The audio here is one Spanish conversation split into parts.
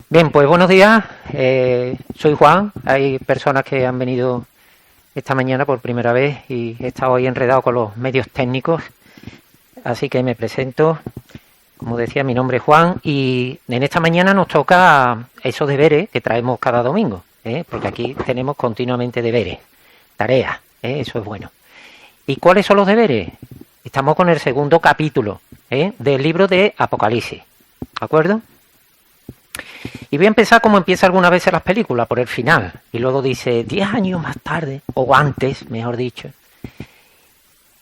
Bien, pues buenos días. Soy Juan. Hay personas que han venido esta mañana por primera vez y he estado ahí enredado con los medios técnicos. Así que me presento. Como decía, mi nombre es Juan y en esta mañana nos toca esos deberes que traemos cada domingo, porque aquí tenemos continuamente deberes, tareas, eso es bueno. ¿Y cuáles son los deberes? Estamos con el segundo capítulo del libro de Apocalipsis, ¿de acuerdo? Y voy a empezar como empieza algunas veces las películas, por el final. Y luego dice 10 años más tarde, o antes, mejor dicho.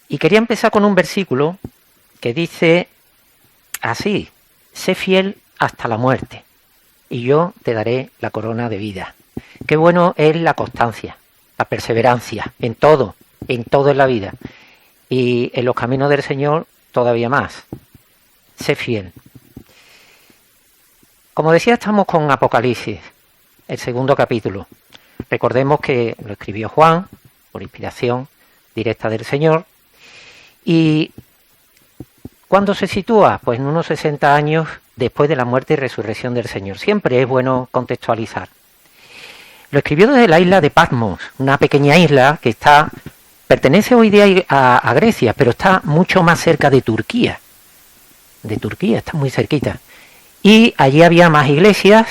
Y quería empezar con un versículo que dice así: sé fiel hasta la muerte, y yo te daré la corona de vida. Qué bueno es la constancia, la perseverancia, en todo en la vida. Y en los caminos del Señor todavía más. Sé fiel. Como decía, estamos con Apocalipsis, el segundo capítulo. Recordemos que lo escribió Juan, por inspiración directa del Señor. ¿Y cuándo se sitúa? Pues en unos 60 años después de la muerte y resurrección del Señor. Siempre es bueno contextualizar. Lo escribió desde la isla de Patmos, una pequeña isla que pertenece hoy día a Grecia, pero está mucho más cerca de Turquía. Está muy cerquita. Y allí había más iglesias,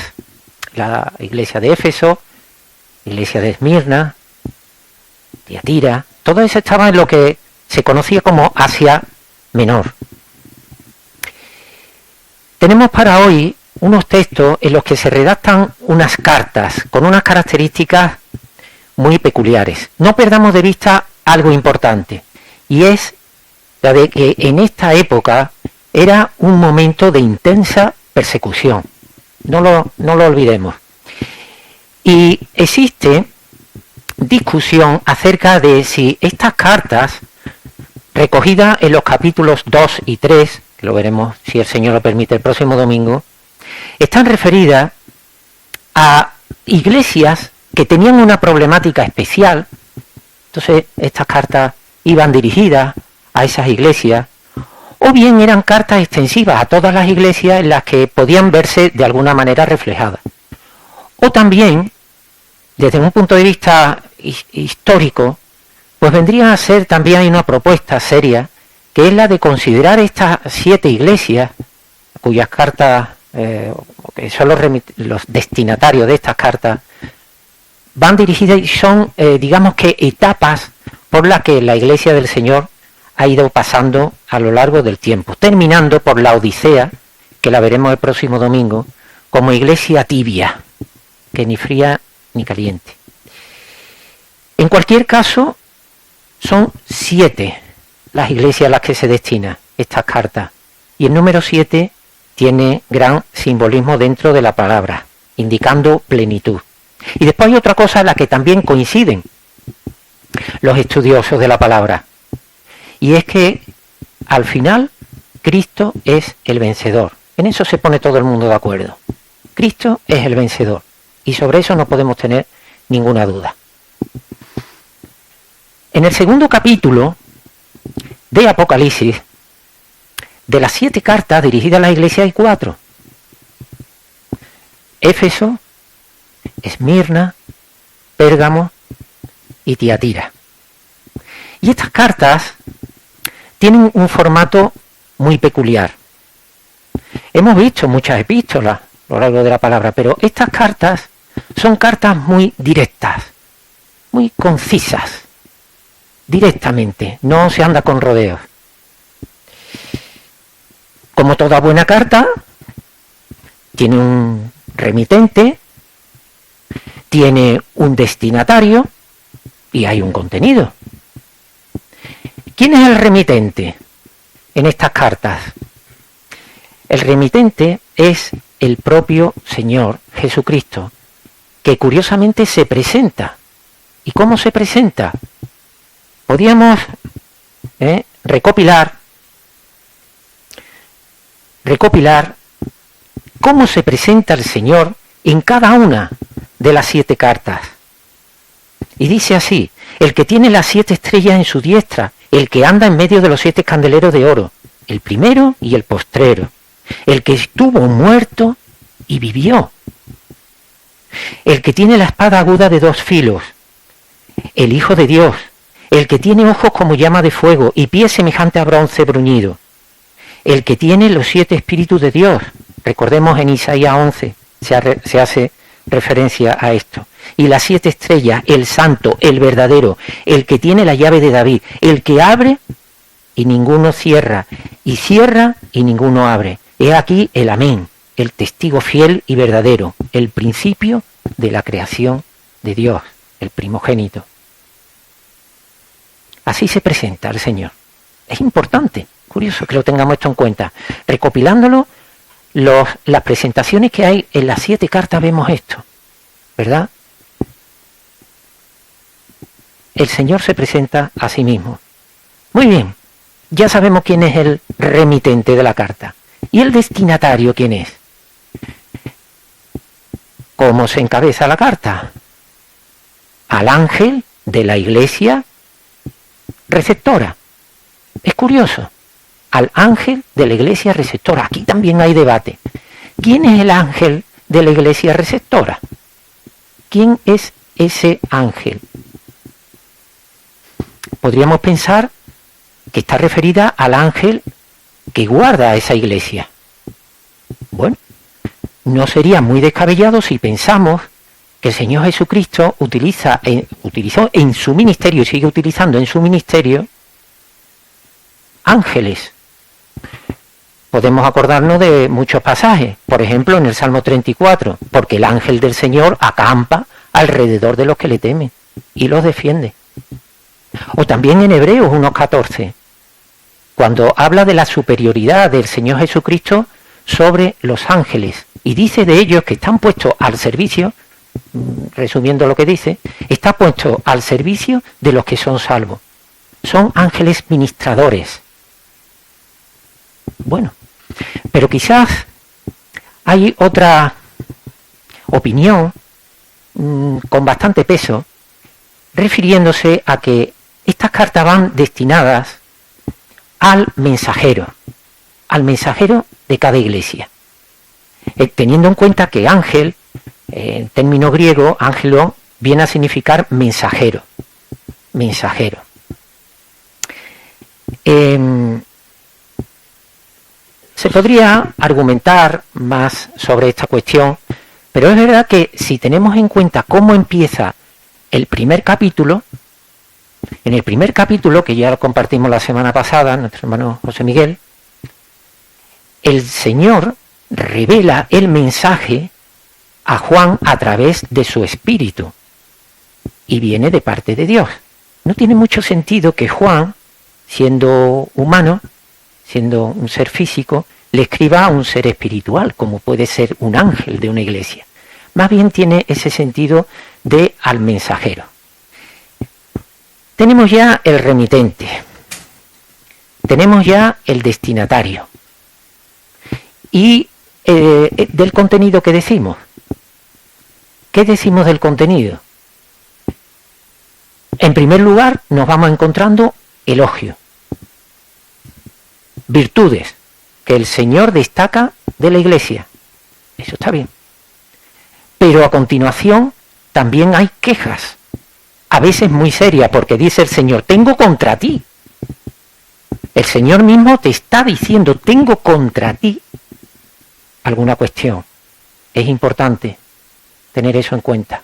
la iglesia de Éfeso, iglesia de Esmirna, Tiatira, todo eso estaba en lo que se conocía como Asia Menor. Tenemos para hoy unos textos en los que se redactan unas cartas con unas características muy peculiares. No perdamos de vista algo importante, y es la de que en esta época era un momento de intensa persecución. No lo olvidemos. Y existe discusión acerca de si estas cartas, recogidas en los capítulos 2 y 3, que lo veremos, si el Señor lo permite, el próximo domingo, están referidas a iglesias que tenían una problemática especial. Entonces, estas cartas iban dirigidas a esas iglesias, o bien eran cartas extensivas a todas las iglesias en las que podían verse de alguna manera reflejadas. O también, desde un punto de vista histórico, pues vendría a ser también una propuesta seria, que es la de considerar estas 7 iglesias, cuyas cartas, que son los destinatarios de estas cartas, van dirigidas y son, digamos que, etapas por las que la iglesia del Señor ha ido pasando a lo largo del tiempo, terminando por la Odisea, que la veremos el próximo domingo, como iglesia tibia, que ni fría ni caliente. En cualquier caso, son 7 las iglesias a las que se destina estas cartas, y el número 7 tiene gran simbolismo dentro de la palabra, indicando plenitud. Y después hay otra cosa en la que también coinciden los estudiosos de la palabra, y es que al final Cristo es el vencedor. En eso se pone todo el mundo de acuerdo. Cristo es el vencedor, y sobre eso no podemos tener ninguna duda. En el segundo capítulo de Apocalipsis, de las 7 cartas dirigidas a la iglesia hay 4. Éfeso, Esmirna, Pérgamo y Tiatira. Y estas cartas tienen un formato muy peculiar. Hemos visto muchas epístolas a lo largo de la palabra, pero estas cartas son cartas muy directas, muy concisas, directamente, no se anda con rodeos. Como toda buena carta, tiene un remitente, tiene un destinatario y hay un contenido. ¿Quién es el remitente en estas cartas? El remitente es el propio Señor Jesucristo, que curiosamente se presenta. ¿Y cómo se presenta? Podríamos recopilar cómo se presenta el Señor en cada una de las 7 cartas. Y dice así: el que tiene las 7 estrellas en su diestra, el que anda en medio de los 7 candeleros de oro, el primero y el postrero, el que estuvo muerto y vivió, el que tiene la espada aguda de 2 filos, el Hijo de Dios, el que tiene ojos como llama de fuego y pies semejante a bronce bruñido, el que tiene los 7 espíritus de Dios. Recordemos en Isaías 11 se hace referencia a esto. Y las 7 estrellas, el santo, el verdadero, el que tiene la llave de David, el que abre y ninguno cierra, y cierra y ninguno abre. He aquí el amén, el testigo fiel y verdadero, el principio de la creación de Dios, el primogénito. Así se presenta el Señor. Es importante, curioso que lo tengamos esto en cuenta. Recopilándolo, las presentaciones que hay en las 7 cartas vemos esto, ¿verdad? El Señor se presenta a sí mismo. Muy bien, ya sabemos quién es el remitente de la carta. ¿Y el destinatario quién es? ¿Cómo se encabeza la carta? Al ángel de la iglesia receptora. Es curioso. Al ángel de la iglesia receptora. Aquí también hay debate. ¿Quién es el ángel de la iglesia receptora? ¿Quién es ese ángel? Podríamos pensar que está referida al ángel que guarda a esa iglesia. Bueno, no sería muy descabellado si pensamos que el Señor Jesucristo utilizó en su ministerio y sigue utilizando en su ministerio ángeles. Podemos acordarnos de muchos pasajes, por ejemplo en el Salmo 34, porque el ángel del Señor acampa alrededor de los que le temen y los defiende. O también en Hebreos 1:14, cuando habla de la superioridad del Señor Jesucristo sobre los ángeles y dice de ellos que están puestos al servicio, resumiendo lo que dice, está puesto al servicio de los que son salvos. Son ángeles ministradores. Bueno, pero quizás hay otra opinión con bastante peso, refiriéndose a que estas cartas van destinadas al mensajero de cada iglesia. Teniendo en cuenta que ángel, en término griego, ángelo, viene a significar mensajero. Mensajero. Se podría argumentar más sobre esta cuestión, pero es verdad que si tenemos en cuenta cómo empieza el primer capítulo, en el primer capítulo, que ya lo compartimos la semana pasada, nuestro hermano José Miguel, el Señor revela el mensaje a Juan a través de su espíritu y viene de parte de Dios. No tiene mucho sentido que Juan, siendo humano, siendo un ser físico, le escriba a un ser espiritual, como puede ser un ángel de una iglesia. Más bien tiene ese sentido de al mensajero. Tenemos ya el remitente, tenemos ya el destinatario. Y del contenido que decimos. ¿Qué decimos del contenido? En primer lugar, nos vamos encontrando elogio, virtudes que el Señor destaca de la iglesia. Eso está bien. Pero a continuación también hay quejas, a veces muy serias, porque dice el Señor, tengo contra ti. El Señor mismo te está diciendo, tengo contra ti alguna cuestión. Es importante tener eso en cuenta.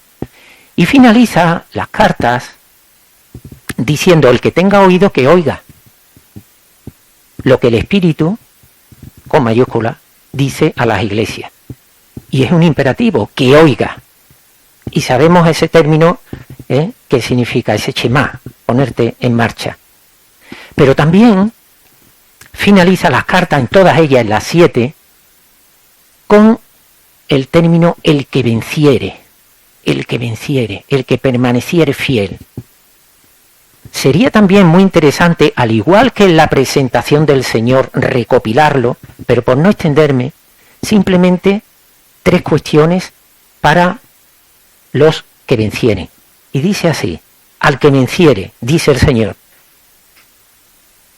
Y finaliza las cartas diciendo, el que tenga oído que oiga lo que el Espíritu, con mayúscula, dice a las iglesias. Y es un imperativo, que oiga. Y sabemos ese término, que significa ese shema, ponerte en marcha. Pero también finaliza las cartas, en todas ellas, en las 7, con el término el que venciere, el que permaneciere fiel. Sería también muy interesante, al igual que en la presentación del Señor, recopilarlo, pero por no extenderme, simplemente 3 cuestiones para los que vencieren. Y dice así, al que venciere, dice el Señor,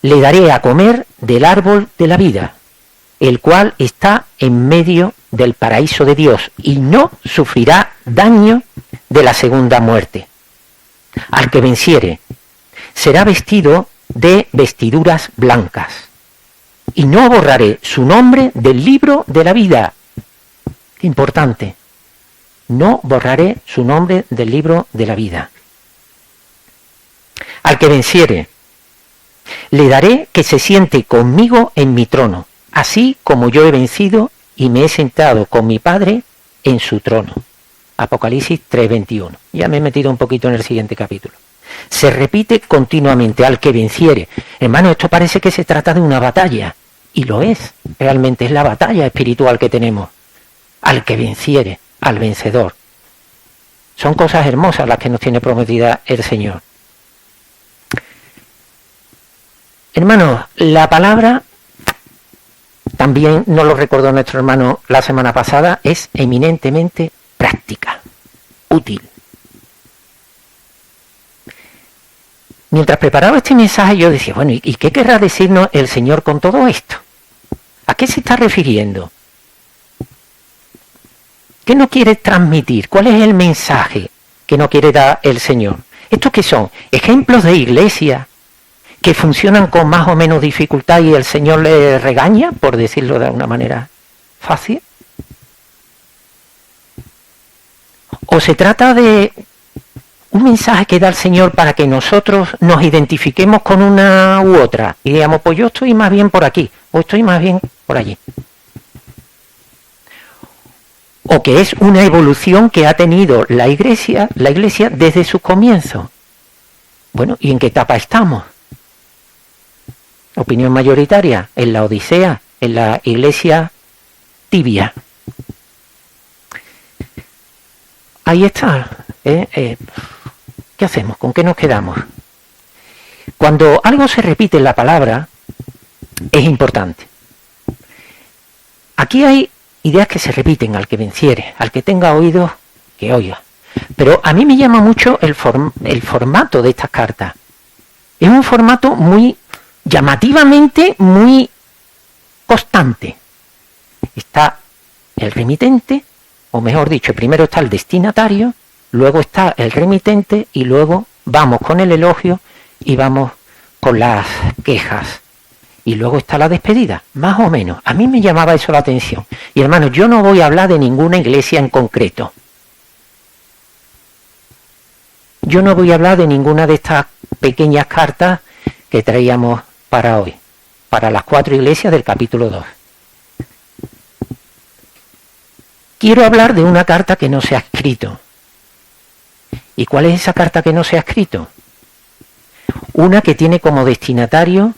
le daré a comer del árbol de la vida, el cual está en medio del paraíso de Dios y no sufrirá daño de la segunda muerte. Al que venciere será vestido de vestiduras blancas y no borraré su nombre del libro de la vida. Qué importante. No borraré su nombre del libro de la vida. Al que venciere, le daré que se siente conmigo en mi trono, así como yo he vencido y me he sentado con mi Padre en su trono. Apocalipsis 3:21. Ya me he metido un poquito en el siguiente capítulo. Se repite continuamente, al que venciere. Hermano, esto parece que se trata de una batalla, y lo es. Realmente es la batalla espiritual que tenemos. Al que venciere, al vencedor. Son cosas hermosas las que nos tiene prometida el Señor. Hermanos, la palabra, también nos lo recordó nuestro hermano la semana pasada, es eminentemente práctica, útil. Mientras preparaba este mensaje yo decía, bueno, ¿y qué querrá decirnos el Señor con todo esto? ¿A qué se está refiriendo? ¿Qué nos quiere transmitir? ¿Cuál es el mensaje que nos quiere dar el Señor? ¿Estos qué son? ¿Ejemplos de iglesia que funcionan con más o menos dificultad y el Señor les regaña, por decirlo de una manera fácil? ¿O se trata de un mensaje que da el Señor para que nosotros nos identifiquemos con una u otra y digamos, pues yo estoy más bien por aquí o estoy más bien por allí? ¿O que es una evolución que ha tenido la iglesia desde su comienzo? Bueno, ¿y en qué etapa estamos? Opinión mayoritaria, en la Odisea, en la iglesia tibia. Ahí está. ¿Qué hacemos? ¿Con qué nos quedamos? Cuando algo se repite en la palabra, es importante. Aquí hay ideas que se repiten, al que venciere, al que tenga oídos, que oiga. Pero a mí me llama mucho el formato de estas cartas. Es un formato muy llamativamente muy constante. Está el remitente, o mejor dicho, primero está el destinatario, luego está el remitente y luego vamos con el elogio y vamos con las quejas. Y luego está la despedida, más o menos. A mí me llamaba eso la atención. Y hermanos, yo no voy a hablar de ninguna iglesia en concreto. Yo no voy a hablar de ninguna de estas pequeñas cartas que traíamos para hoy, para las 4 iglesias del capítulo 2. Quiero hablar de una carta que no se ha escrito. ¿Y cuál es esa carta que no se ha escrito? Una que tiene como destinatario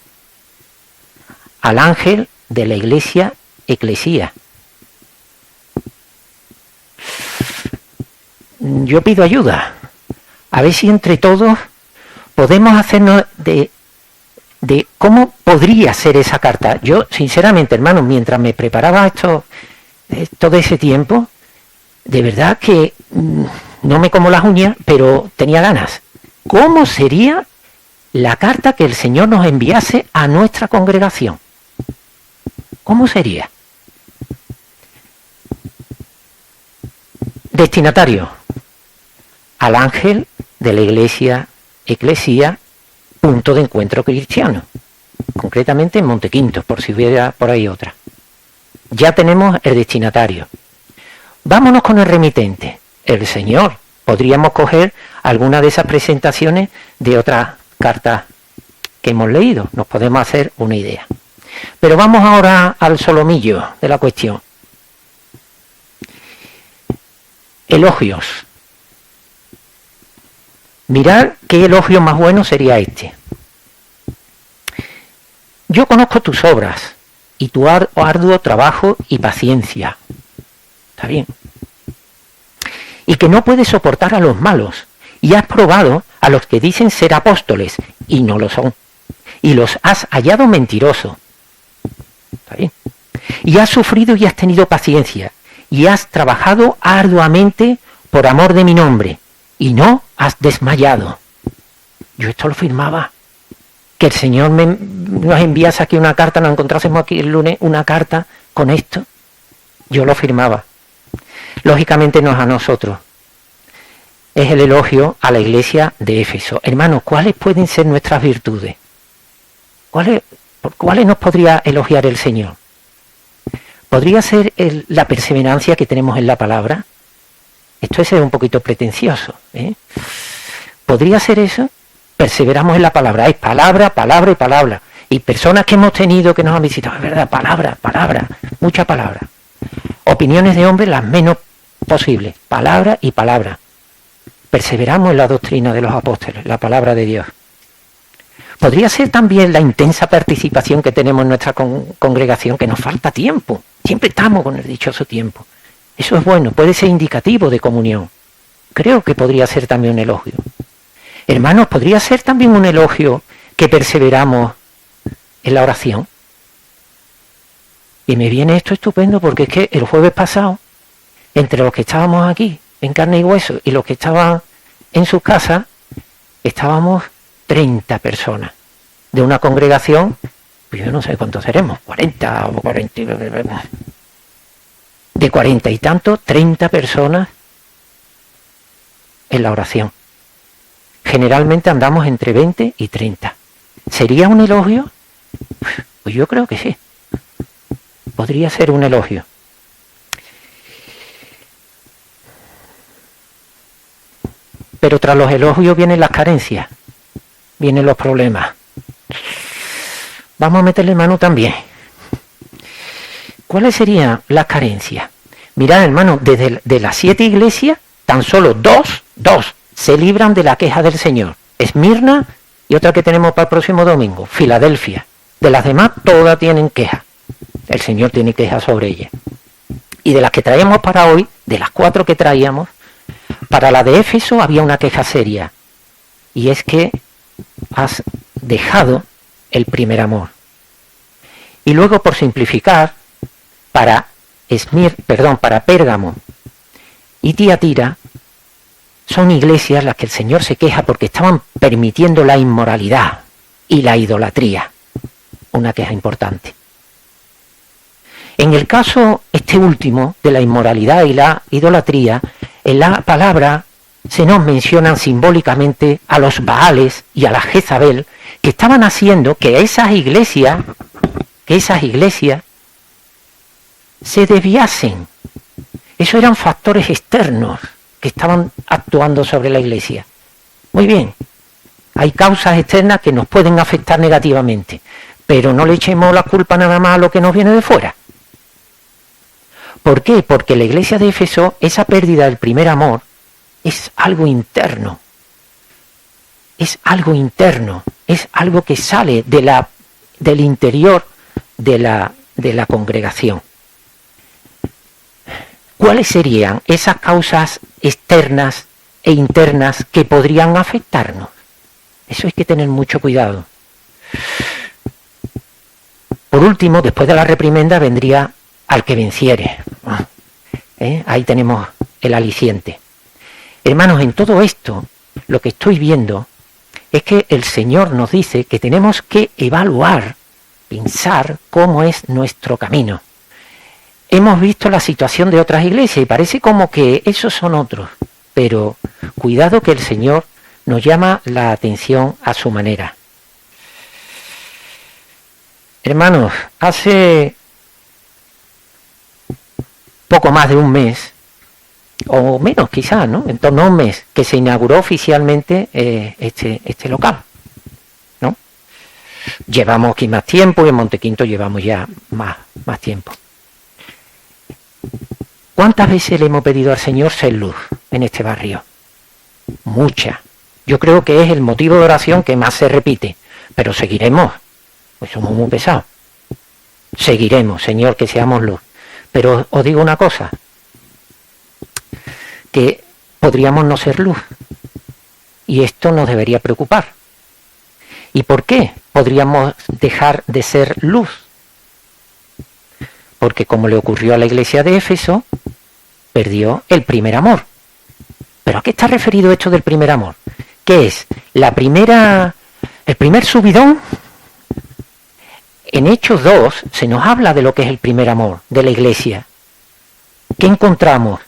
al ángel de la iglesia eclesía. Yo pido ayuda. A ver si entre todos podemos hacernos de cómo podría ser esa carta. Yo, sinceramente, hermanos, mientras me preparaba todo ese tiempo, de verdad que no me como las uñas, pero tenía ganas. ¿Cómo sería la carta que el Señor nos enviase a nuestra congregación? ¿Cómo sería? Destinatario: al ángel de la iglesia eclesía, punto de encuentro cristiano, concretamente en Montequinto, por si hubiera por ahí otra. Ya tenemos el destinatario. Vámonos con el remitente, el Señor. Podríamos coger alguna de esas presentaciones de otras cartas que hemos leído, nos podemos hacer una idea. Pero vamos ahora al solomillo de la cuestión. Elogios. Mirad qué elogio más bueno sería este. Yo conozco tus obras y tu arduo trabajo y paciencia. Está bien. Y que no puedes soportar a los malos. Y has probado a los que dicen ser apóstoles y no lo son. Y los has hallado mentirosos. Está bien. Y has sufrido y has tenido paciencia. Y has trabajado arduamente por amor de mi nombre. Y no has desmayado. Yo esto lo firmaba. Que el Señor nos enviase aquí una carta, nos encontrásemos aquí el lunes una carta con esto. yo lo firmaba. Lógicamente no es a nosotros, es el elogio a la iglesia de Éfeso. Hermanos, ¿cuáles pueden ser nuestras virtudes? ¿Cuáles nos podría elogiar el Señor? ¿Podría ser la perseverancia que tenemos en la palabra? Esto es un poquito pretencioso, ¿eh? ¿Podría ser eso? Perseveramos en la palabra. Hay palabra, palabra y palabra. Y personas que hemos tenido, que nos han visitado, es verdad, palabra, palabra, mucha palabra. Opiniones de hombres las menos posibles. Palabra y palabra. Perseveramos en la doctrina de los apóstoles, la palabra de Dios. Podría ser también la intensa participación que tenemos en nuestra congregación, que nos falta tiempo. Siempre estamos con el dichoso tiempo. Eso es bueno, puede ser indicativo de comunión. Creo que podría ser también un elogio. Hermanos, podría ser también un elogio que perseveramos en la oración. Y me viene esto estupendo porque es que el jueves pasado, entre los que estábamos aquí, en carne y hueso, y los que estaban en sus casas, estábamos 30 personas de una congregación, pues yo no sé cuántos seremos, 40 o 40, de 40 y tantos, 30 personas en la oración. Generalmente andamos entre 20 y 30. ¿Sería un elogio? Pues yo creo que sí. Podría ser un elogio. Pero tras los elogios vienen las carencias, vienen los problemas. Vamos a meterle mano también. ¿Cuáles serían las carencias? Mirad, hermano, de las 7 iglesias, tan solo dos se libran de la queja del Señor. Esmirna y otra que tenemos para el próximo domingo, Filadelfia. De las demás, todas tienen queja. El Señor tiene queja sobre ellas. Y de las que traíamos para hoy, de las 4 que traíamos, para la de Éfeso había una queja seria. Y es que has dejado el primer amor. Y luego, por simplificar, para Pérgamo y Tiatira, son iglesias las que el Señor se queja porque estaban permitiendo la inmoralidad y la idolatría. Una queja importante. En el caso este último, de la inmoralidad y la idolatría, en la palabra se nos mencionan simbólicamente a los Baales y a la Jezabel, que estaban haciendo que esas iglesias se desviasen. Eso eran factores externos que estaban actuando sobre la iglesia. Muy bien, hay causas externas que nos pueden afectar negativamente, pero no le echemos la culpa nada más a lo que nos viene de fuera. ¿Por qué? Porque la iglesia de Éfeso, esa pérdida del primer amor, es algo interno. Es algo interno, es algo que sale del interior de la congregación. ¿Cuáles serían esas causas externas e internas que podrían afectarnos? Eso hay que tener mucho cuidado. Por último, después de la reprimenda vendría al que venciere. Ahí tenemos el aliciente. Hermanos, en todo esto, lo que estoy viendo es que el Señor nos dice que tenemos que evaluar, pensar cómo es nuestro camino. Hemos visto la situación de otras iglesias y parece como que esos son otros, pero cuidado que el Señor nos llama la atención a su manera. Hermanos, hace poco más de un mes, o menos quizás, ¿no? En torno a un mes, que se inauguró oficialmente este local, ¿no? Llevamos aquí más tiempo y en Montequinto llevamos ya más tiempo. ¿Cuántas veces le hemos pedido al Señor ser luz en este barrio? Muchas. Yo creo que es el motivo de oración que más se repite, pero seguiremos, pues somos muy pesados. Seguiremos, Señor, que seamos luz. Pero os digo una cosa, que podríamos no ser luz, y esto nos debería preocupar. ¿Y por qué podríamos dejar de ser luz? Porque como le ocurrió a la iglesia de Éfeso, perdió el primer amor. ¿Pero a qué está referido esto del primer amor? ¿Qué es? El primer subidón. En Hechos 2 se nos habla de lo que es el primer amor de la iglesia. ¿qué encontramos?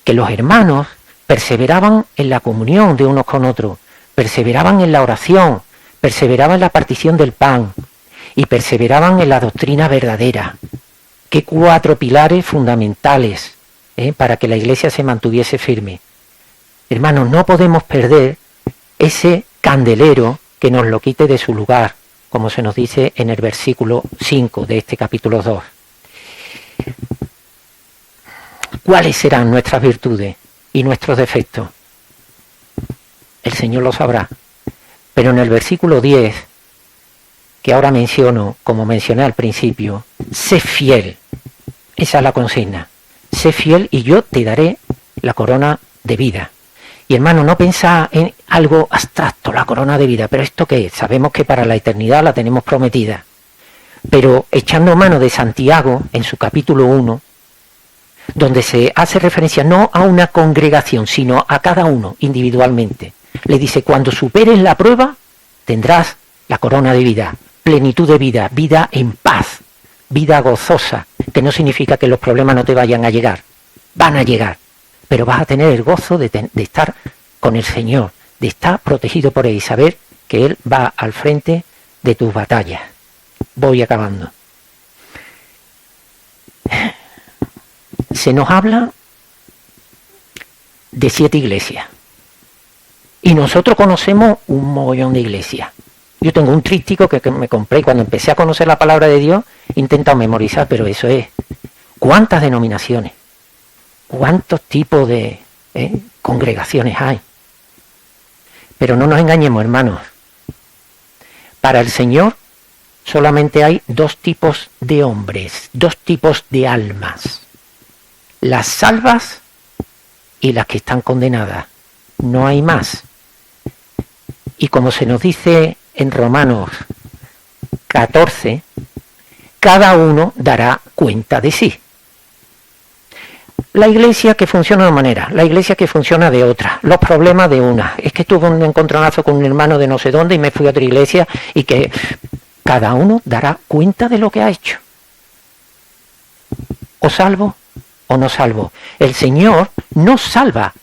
Que los hermanos perseveraban en la comunión de unos con otros, perseveraban en la oración, perseveraban en la partición del pan y perseveraban en la doctrina verdadera. Qué 4 pilares fundamentales para que la Iglesia se mantuviese firme. Hermanos, no podemos perder ese candelero que nos lo quite de su lugar, como se nos dice en el versículo 5 de este capítulo 2. ¿Cuáles serán nuestras virtudes y nuestros defectos? El Señor lo sabrá. Pero en el versículo 10, que ahora menciono, como mencioné al principio, sé fiel. Esa es la consigna. Sé fiel y yo te daré la corona de vida. Y hermano, no pensá en algo abstracto, la corona de vida. ¿Pero esto qué es? Sabemos que para la eternidad la tenemos prometida. Pero echando mano de Santiago, en su capítulo 1, donde se hace referencia no a una congregación, sino a cada uno individualmente. Le dice, cuando superes la prueba, tendrás la corona de vida, plenitud de vida, vida en paz, vida gozosa, que no significa que los problemas no te vayan a llegar, van a llegar, pero vas a tener el gozo de estar con el Señor, de estar protegido por Él y saber que Él va al frente de tus batallas. Voy acabando. Se nos habla de 7 iglesias y nosotros conocemos un mogollón de iglesias. Yo tengo un tríptico que me compré y cuando empecé a conocer la palabra de Dios he intentado memorizar, pero eso es, ¿cuántas denominaciones? ¿Cuántos tipos de congregaciones hay? Pero no nos engañemos, hermanos. Para el Señor solamente hay 2 tipos de hombres, 2 tipos de almas. Las salvas y las que están condenadas. No hay más. Y como se nos dice en Romanos 14, cada uno dará cuenta de sí. La iglesia que funciona de una manera, la iglesia que funciona de otra, los problemas de una. Es que tuve un encontronazo con un hermano de no sé dónde y me fui a otra iglesia y que cada uno dará cuenta de lo que ha hecho. O salvo o no salvo. El Señor no salva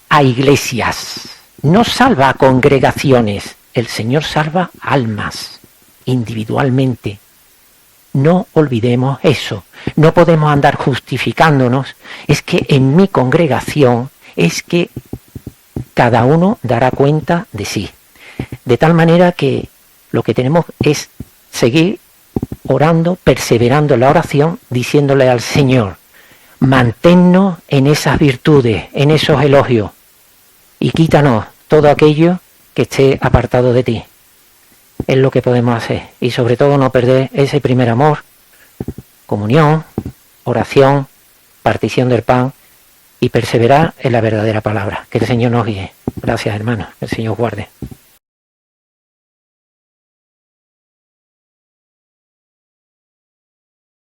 a iglesias, no salva a congregaciones. El Señor salva almas individualmente. No olvidemos eso. No podemos andar justificándonos. Es que en mi congregación es que cada uno dará cuenta de sí. De tal manera que lo que tenemos es seguir orando, perseverando en la oración, diciéndole al Señor, manténnos en esas virtudes, en esos elogios, y quítanos todo aquello que esté apartado de ti. Es lo que podemos hacer. Y sobre todo no perder ese primer amor, comunión, oración, partición del pan y perseverar en la verdadera palabra. Que el Señor nos guíe. Gracias, hermanos. Que el Señor guarde.